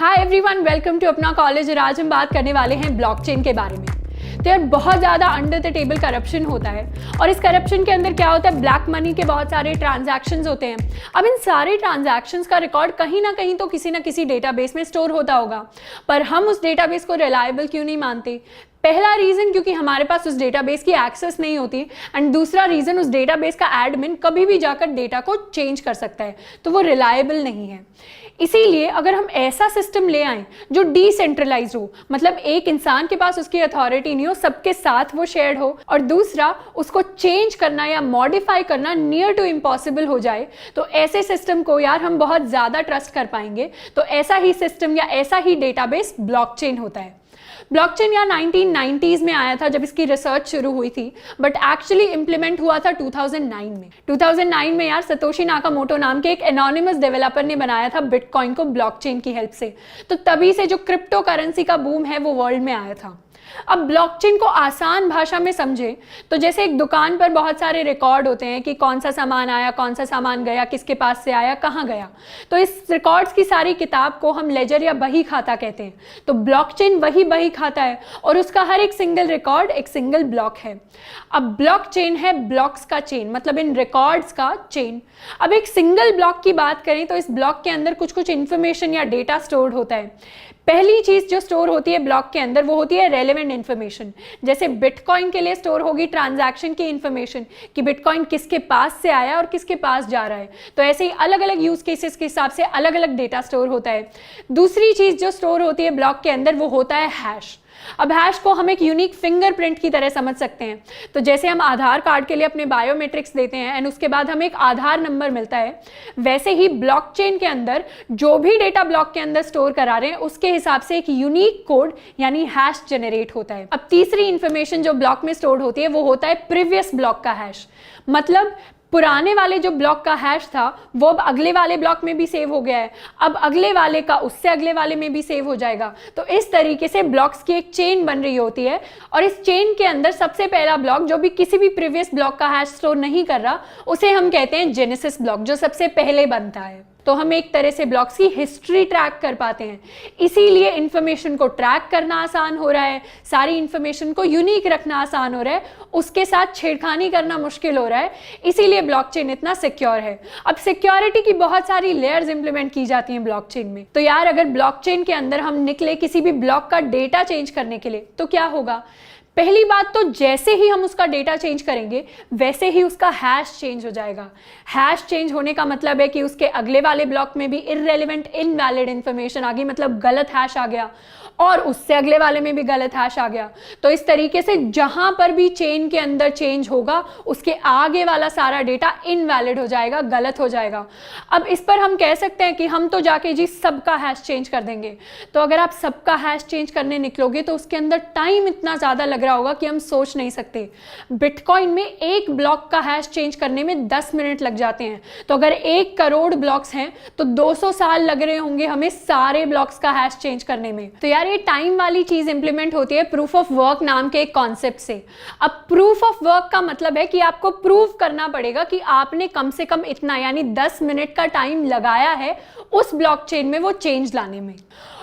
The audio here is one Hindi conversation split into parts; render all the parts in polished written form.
हाय एवरीवन, वेलकम टू अपना कॉलेज। और आज हम बात करने वाले हैं ब्लॉकचेन के बारे में। तो यार बहुत ज़्यादा अंडर द टेबल करप्शन होता है और इस करप्शन के अंदर क्या होता है, ब्लैक मनी के बहुत सारे ट्रांजैक्शंस होते हैं। अब इन सारे ट्रांजैक्शंस का रिकॉर्ड कहीं ना कहीं तो किसी ना किसी डेटाबेस में स्टोर होता होगा, पर हम उस डेटाबेस को रिलायबल क्यों नहीं मानते? पहला रीज़न क्योंकि हमारे पास उस डेटाबेस की एक्सेस नहीं होती, एंड दूसरा रीज़न उस डेटाबेस का एडमिन कभी भी जाकर डेटा को चेंज कर सकता है, तो वो रिलायबल नहीं है। इसीलिए अगर हम ऐसा सिस्टम ले आएं जो डिसेंट्रलाइज हो, मतलब एक इंसान के पास उसकी अथॉरिटी नहीं हो, सबके साथ वो शेयर्ड हो, और दूसरा उसको चेंज करना या मॉडिफाई करना नियर टू इम्पॉसिबल हो जाए, तो ऐसे सिस्टम को यार हम बहुत ज़्यादा ट्रस्ट कर पाएंगे। तो ऐसा ही सिस्टम या ऐसा ही डेटाबेस ब्लॉकचेन होता है। ब्लॉकचेन या 1990s में आया था जब इसकी रिसर्च शुरू हुई थी, बट एक्चुअली इंप्लीमेंट हुआ था 2009 में। 2009 में यार सतोशी नाकामोटो नाम के एक एनोनिमस डेवलपर ने बनाया था बिटकॉइन को ब्लॉकचेन की हेल्प से। तो तभी से जो क्रिप्टो करेंसी का बूम है वो वर्ल्ड में आया था। अब ब्लॉकचेन को आसान भाषा में समझे तो जैसे एक दुकान पर बहुत सारे रिकॉर्ड होते हैं कि कौन सा सामान आया, कौन सा सामान गया, किसके पास से आया, कहाँ गया। तो इस रिकॉर्ड्स की सारी किताब को हम लेजर या बही खाता कहते हैं। तो ब्लॉकचेन वही बही खाता है और उसका हर एक सिंगल रिकॉर्ड एक सिंगल ब्लॉक है। अब ब्लॉकचेन है ब्लॉक्स का चेन, मतलब इन रिकॉर्ड्स का चेन। अब एक सिंगल ब्लॉक की बात करें तो इस ब्लॉक के अंदर कुछ कुछ इंफॉर्मेशन या डेटा स्टोर्ड होता है। पहली चीज जो स्टोर होती है ब्लॉक के अंदर वो होती है रेलेवेंट इन्फॉर्मेशन। जैसे बिटकॉइन के लिए स्टोर होगी ट्रांजैक्शन की इन्फॉर्मेशन कि बिटकॉइन किसके पास से आया और किसके पास जा रहा है। तो ऐसे ही अलग अलग यूज केसेस के हिसाब से अलग अलग डेटा स्टोर होता है। दूसरी चीज जो स्टोर होती है ब्लॉक के अंदर वो होता है हैश। अब हैश को हम एक यूनिक फिंगरप्रिंट की तरह समझ सकते हैं। तो जैसे हम आधार कार्ड के लिए अपने बायोमेट्रिक्स देते हैं एंड उसके बाद हमें एक आधार नंबर मिलता है, वैसे ही ब्लॉकचेन के अंदर जो भी डेटा ब्लॉक के अंदर स्टोर करा रहे हैं उसके हिसाब से एक यूनिक कोड यानी हैश जनरेट होता है। अब तीसरी इंफॉर्मेशन जो ब्लॉक में स्टोर होती है वो होता है प्रीवियस ब्लॉक का हैश। मतलब पुराने वाले जो ब्लॉक का हैश था वो अब अगले वाले ब्लॉक में भी सेव हो गया है, अब अगले वाले का उससे अगले वाले में भी सेव हो जाएगा। तो इस तरीके से ब्लॉक्स की एक चेन बन रही होती है और इस चेन के अंदर सबसे पहला ब्लॉक जो भी किसी भी प्रीवियस ब्लॉक का हैश स्टोर नहीं कर रहा उसे हम कहते हैं जेनेसिस ब्लॉक, जो सबसे पहले बनता है। तो हम एक तरह से ब्लॉक्स की हिस्ट्री ट्रैक कर पाते हैं। इसीलिए इंफॉर्मेशन को ट्रैक करना आसान हो रहा है, सारी इंफॉर्मेशन को यूनिक रखना आसान हो रहा है, उसके साथ छेड़खानी करना मुश्किल हो रहा है। इसीलिए ब्लॉकचेन इतना सिक्योर है। अब सिक्योरिटी की बहुत सारी लेयर्स इंप्लीमेंट की जाती हैं ब्लॉकचेन में। तो यार अगर ब्लॉकचेन के अंदर हम निकले किसी भी ब्लॉक का डेटा चेंज करने के लिए तो क्या होगा? पहली बात तो जैसे ही हम उसका डेटा चेंज करेंगे वैसे ही उसका हैश चेंज हो जाएगा। हैश चेंज होने का मतलब है कि उसके अगले वाले ब्लॉक में भी इररेलेवेंट इनवैलिड इंफॉर्मेशन आ गई, मतलब गलत हैश आ गया, और उससे अगले वाले में भी गलत हैश आ गया। तो इस तरीके से जहां पर भी चेन के अंदर चेंज होगा उसके आगे वाला सारा डेटा इनवैलिड हो जाएगा, गलत हो जाएगा। अब इस पर हम कह सकते हैं कि हम तो जाके जी सबका हैश चेंज कर देंगे। तो अगर आप सबका हैश चेंज करने निकलोगे तो उसके अंदर टाइम इतना ज़्यादा लग रहा होगा कि हम सोच नहीं सकते। बिटकॉइन में एक ब्लॉक का हैश चेंज करने में 10 मिनट लग जाते हैं। तो अगर 1 करोड़ ब्लॉक्स हैं तो 200 साल लग रहे होंगे हमें सारे ब्लॉक्स का हैश चेंज करने में। तो यार ये टाइम वाली चीज इंप्लीमेंट होती है प्रूफ ऑफ वर्क नाम के एक कॉन्सेप्ट से। अब प्रूफ ऑफ वर्क का मतलब है कि आपको प्रूव करना पड़ेगा कि आपने कम से कम इतना यानी 10 मिनट का टाइम लगाया है उस ब्लॉकचेन में वो चेंज लाने में।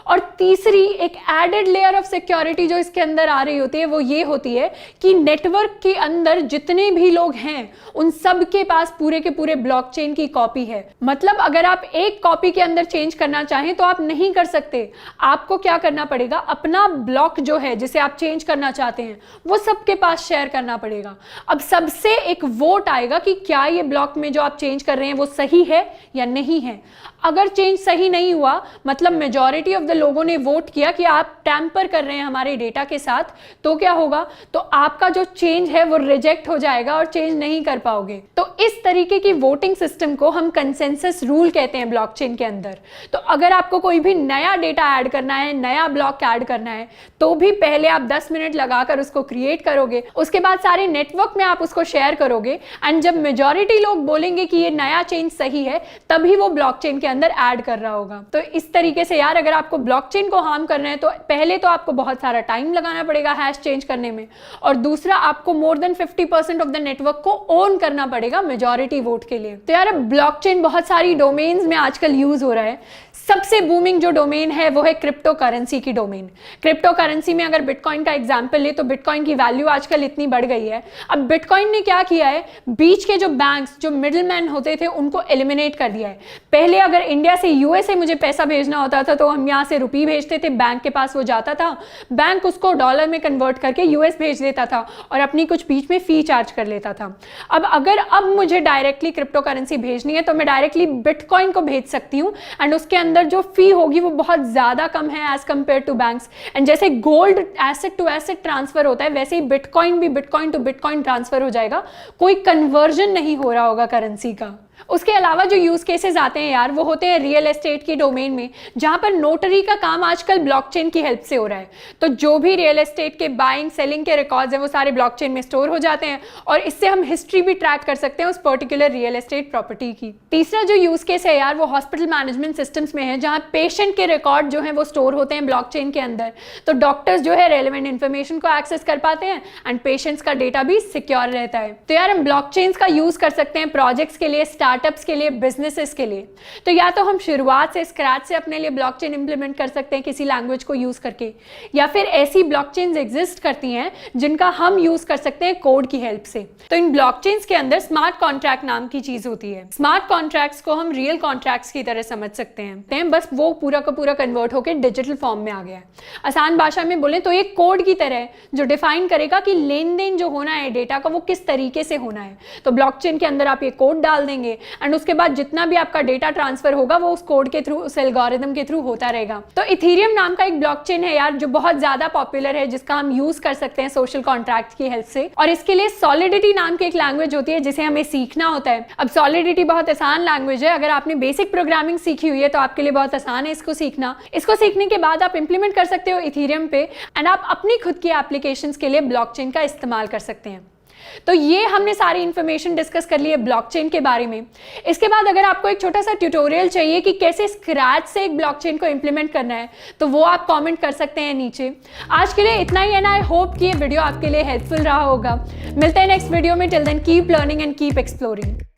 और तीसरी एक एडेड लेयर ऑफ सिक्योरिटी जो इसके अंदर आ रही होती है वो ये होती है कि नेटवर्क के अंदर जितने भी लोग हैं उन सब के पास पूरे के पूरे ब्लॉकचेन की कॉपी है। मतलब अगर आप एक कॉपी के अंदर चेंज करना चाहें तो आप नहीं कर सकते। आपको क्या करना पड़ेगा, अपना ब्लॉक जो है जिसे आप चेंज करना चाहते हैं वो सबके पास शेयर करना पड़ेगा। अब सबसे एक वोट आएगा कि क्या ये ब्लॉक में जो आप चेंज कर रहे हैं वो सही है या नहीं है। अगर चेंज सही नहीं हुआ, मतलब मेजॉरिटी ऑफ द लोगों ने वोट किया कि आप टैम्पर कर रहे हैं हमारे डेटा के साथ, तो क्या होगा, तो आपका जो चेंज है वो रिजेक्ट हो जाएगा और चेंज नहीं कर पाओगे। तो इस तरीके की वोटिंग सिस्टम को हम कंसेंसस रूल कहते हैं ब्लॉकचेन के अंदर। तो अगर आपको कोई भी नया डेटा ऐड करना है, नया ब्लॉक ऐड करना है, तो भी पहले आप 10 मिनट लगाकर उसको क्रिएट करोगे, उसके बाद सारे नेटवर्क में आप उसको शेयर करोगे, एंड जब मेजॉरिटी लोग बोलेंगे कि ये नया चेंज सही है तभी वो ब्लॉकचेन के अंदर ऐड कर रहा होगा। तो इस तरीके से यार अगर आपको ब्लॉकचेन को हार्म करना है तो पहले तो आपको बहुत सारा टाइम लगाना पड़ेगा हैश चेंज करने में, और दूसरा आपको more than 50% of the network को ओन करना पड़ेगा मेजॉरिटी वोट के लिए। तो यार ब्लॉकचेन बहुत सारी डोमेन्स में आजकल यूज हो रहा है। सबसे बूमिंग जो डोमेन है वो है क्रिप्टो करेंसी की डोमेन। क्रिप्टो करेंसी में अगर बिटकॉइन का एग्जांपल ले तो बिटकॉइन की वैल्यू आजकल इतनी बढ़ गई है। अब बिटकॉइन ने क्या किया है, बीच के जो बैंक्स, जो मिडिलमैन होते थे, उनको एलिमिनेट कर दिया है। पहले अगर इंडिया से यूएसए मुझे पैसा भेजना होता था तो हम यहाँ से रुपये भेजते थे, बैंक के पास वो जाता था, बैंक उसको डॉलर में कन्वर्ट करके यूएस भेज देता था और अपनी कुछ बीच में फी चार्ज कर लेता था। अब मुझे डायरेक्टली क्रिप्टो करेंसी भेजनी है तो मैं डायरेक्टली बिटकॉइन को भेज सकती हूँ एंड उसके अंदर जो फी होगी वो बहुत ज़्यादा कम है as compare to banks. And जैसे gold asset to asset transfer होता है, वैसे ही बिटकॉइन भी बिटकॉइन टू बिटकॉइन ट्रांसफर हो जाएगा, कोई कन्वर्जन नहीं हो रहा होगा करेंसी का। उसके अलावा जो यूज केसेस आते हैं यार, वो होते हैं रियल एस्टेट की डोमेन में, जहां पर नोटरी का काम आजकल ब्लॉकचेन की हेल्प से हो रहा है। तो जो भी रियल एस्टेट के बाइंग सेलिंग के रिकॉर्ड्स हैं वो सारे ब्लॉकचेन में स्टोर हो जाते हैं और इससे हम हिस्ट्री भी ट्रैक कर सकते हैं उस पर्टिकुलर रियल एस्टेट प्रॉपर्टी की। तीसरा जो यूज केस है यार, वो हॉस्पिटल मैनेजमेंट सिस्टम्स में है, जहां पेशेंट के रिकॉर्ड जो है वो स्टोर होते हैं ब्लॉकचेन के अंदर। तो डॉक्टर्स जो है रेलेवेंट इन्फॉर्मेशन को एक्सेस कर पाते हैं एंड पेशेंट्स का डेटा भी सिक्योर रहता है। तो यार हम ब्लॉकचेन्स का यूज कर सकते हैं प्रोजेक्ट्स के लिए, स्टार्टअप्स के लिए, बिजनेसेस के लिए। तो या तो हम शुरुआत से स्क्रैच से अपने लिए ब्लॉकचेन इंप्लीमेंट कर सकते हैं किसी लैंग्वेज को यूज करके, या फिर ऐसी ब्लॉकचेन्स एग्जिस्ट करती हैं जिनका हम यूज कर सकते हैं कोड की हेल्प से। तो इन ब्लॉकचेन्स के अंदर स्मार्ट कॉन्ट्रैक्ट नाम की चीज होती है। स्मार्ट कॉन्ट्रैक्ट्स को हम रियल कॉन्ट्रैक्ट्स की तरह समझ सकते हैं, बस वो पूरा का पूरा कन्वर्ट होकर डिजिटल फॉर्म में आ गया है। आसान भाषा में बोले तो ये कोड की तरह है जो डिफाइन करेगा कि लेन देन जो होना है डेटा का वो किस तरीके से होना है। तो ब्लॉकचेन के अंदर आप ये कोड डाल देंगे एंड उसके बाद जितना भी आपका डेटा ट्रांसफर होगा वो उस कोड के थ्रू, उस एल्गोरिथम के थ्रू होता रहेगा। तो इथेरियम नाम का एक ब्लॉकचेन है यार जो बहुत ज्यादा पॉपुलर है, जिसका हम यूज कर सकते हैं सोशल कॉन्ट्रैक्ट की हेल्प से। और इसके लिए सॉलिडिटी नाम की एक लैंग्वेज होती है जिसे हमें सीखना होता है। अब सॉलिडिटी बहुत आसान लैंग्वेज है, अगर आपने बेसिक प्रोग्रामिंग सीखी हुई है तो आपके लिए बहुत आसान है इसको सीखना। इसको सीखने के बाद आप इंप्लीमेंट कर सकते हो इथेरियम पे एंड आप अपनी खुद की एप्लीकेशंस के लिए ब्लॉकचेन का इस्तेमाल कर सकते हैं। तो ये हमने सारी इंफॉर्मेशन डिस्कस कर ली है ब्लॉकचेन के बारे में। इसके बाद अगर आपको एक छोटा सा ट्यूटोरियल चाहिए कि कैसे स्क्रैच से एक ब्लॉकचेन को इंप्लीमेंट करना है तो वो आप कमेंट कर सकते हैं नीचे। आज के लिए इतना ही है ना। आई होप कि ये वीडियो आपके लिए हेल्पफुल रहा होगा। मिलते हैं नेक्स्ट वीडियो में। Till then keep learning and keep exploring.